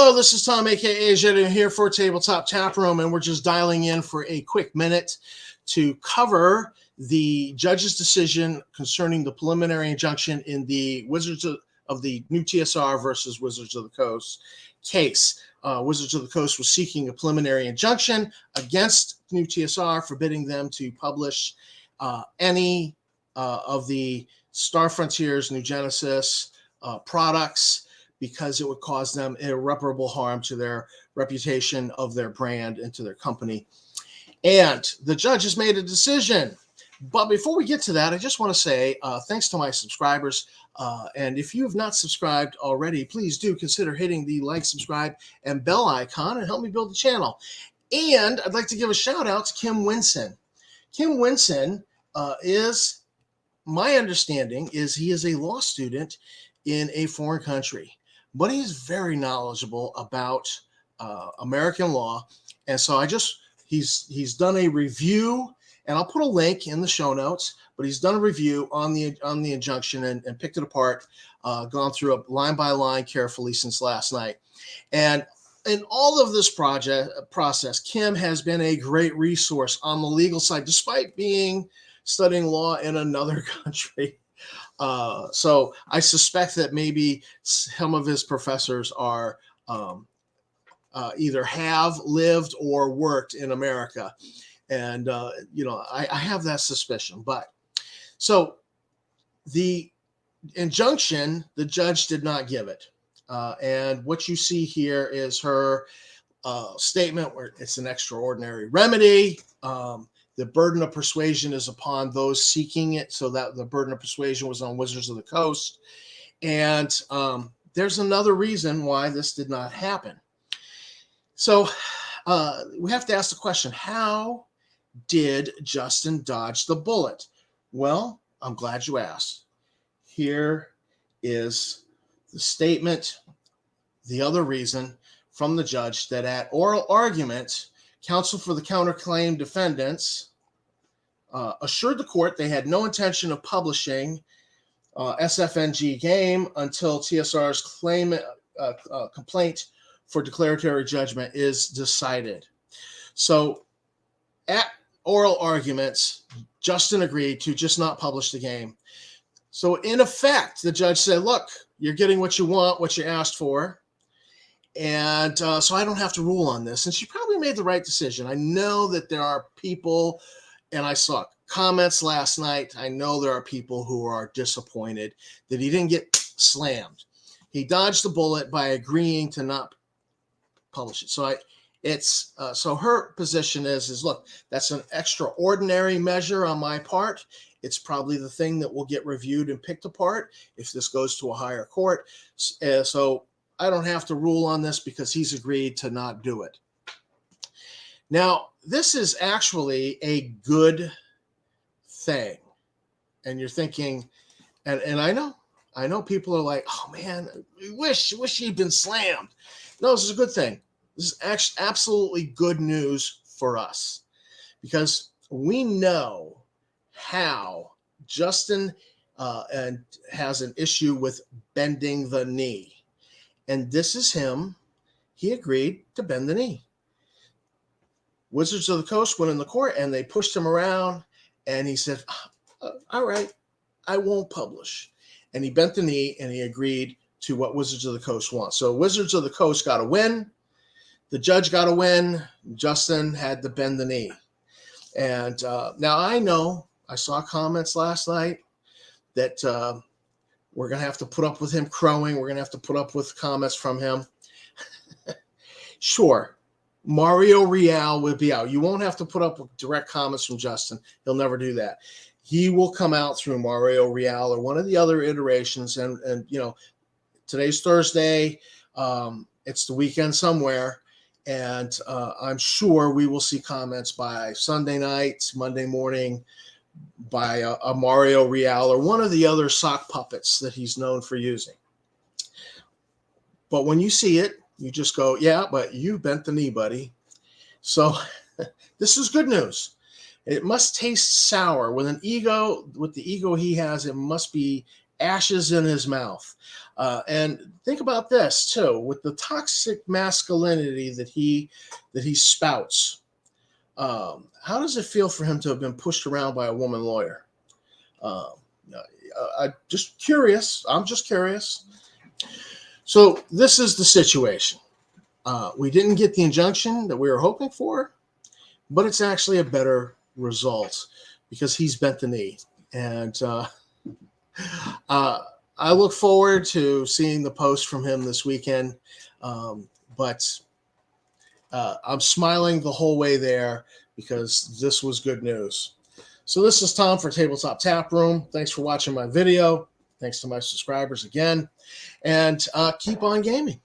Hello, this is Tom, aka Jet, here for Tabletop Tap Room, and we're just dialing in for a quick minute to cover the judge's decision concerning the preliminary injunction in the Wizards of the NuTSR versus Wizards of the Coast case. Wizards of the Coast was seeking a preliminary injunction against NuTSR, forbidding them to publish any of the Star Frontiers New Genesis products, because it would cause them irreparable harm to their reputation of their brand and to their company. And the judge has made a decision. But before we get to that, I just want to say thanks to my subscribers. And if you have not subscribed already, please do consider hitting the like, subscribe, and bell icon and help me build the channel. And I'd like to give a shout out to Kim Wincen. Kim Wincen is, my understanding is he is a law student in a foreign country, but he's very knowledgeable about American law. And so he's done a review, and I'll put a link in the show notes, but he's done a review on the injunction and picked it apart, gone through it line by line carefully since last night. And in all of this process, Kim has been a great resource on the legal side, despite studying law in another country. So I suspect that maybe some of his professors are either have lived or worked in America. And, I have that suspicion. But so the injunction, the judge did not give it. And what you see here is her statement where it's an extraordinary remedy. The burden of persuasion is upon those seeking it, so that the burden of persuasion was on Wizards of the Coast. And there's another reason why this did not happen. So we have to ask the question, how did Justin dodge the bullet? Well, I'm glad you asked. Here is the statement, the other reason from the judge, that at oral argument, counsel for the counterclaim defendants assured the court they had no intention of publishing SFNG game until TSR's complaint for declaratory judgment is decided. So at oral arguments, Justin agreed to just not publish the game. So in effect, the judge said, look, you're getting what you want, what you asked for. And so I don't have to rule on this. And she probably made the right decision. I know that there are people, and I saw comments last night, I know there are people who are disappointed that he didn't get slammed. He dodged the bullet by agreeing to not publish it. So so her position is look, that's an extraordinary measure on my part. It's probably the thing that will get reviewed and picked apart if this goes to a higher court. So I don't have to rule on this because he's agreed to not do it. Now, this is actually a good thing. And you're thinking, and I know people are like, oh man, I wish he'd been slammed. No, this is a good thing. This is actually absolutely good news for us, because we know how Justin has an issue with bending the knee. And this is him. He agreed to bend the knee. Wizards of the Coast went in the court and they pushed him around, and he said, all right, I won't publish. And he bent the knee and he agreed to what Wizards of the Coast wants. So Wizards of the Coast got a win. The judge got a win. Justin had to bend the knee. And now I saw comments last night that we're going to have to put up with him crowing. We're going to have to put up with comments from him. Sure, Mario Real will be out. You won't have to put up with direct comments from Justin. He'll never do that. He will come out through Mario Real or one of the other iterations. And today's Thursday. It's the weekend somewhere. And I'm sure we will see comments by Sunday night, Monday morning, by a Mario Real or one of the other sock puppets that he's known for using. But when you see it, you just go, yeah, but you bent the knee, buddy. So this is good news. It must taste sour. With the ego he has, it must be ashes in his mouth. And think about this too, with the toxic masculinity that he spouts. How does it feel for him to have been pushed around by a woman lawyer? Um, I'm just curious. So this is the situation. We didn't get the injunction that we were hoping for, but it's actually a better result because he's bent the knee. And I look forward to seeing the post from him this weekend. But I'm smiling the whole way there because this was good news. So this is Tom for Tabletop Tap Room. Thanks for watching my video. Thanks to my subscribers again. And keep on gaming.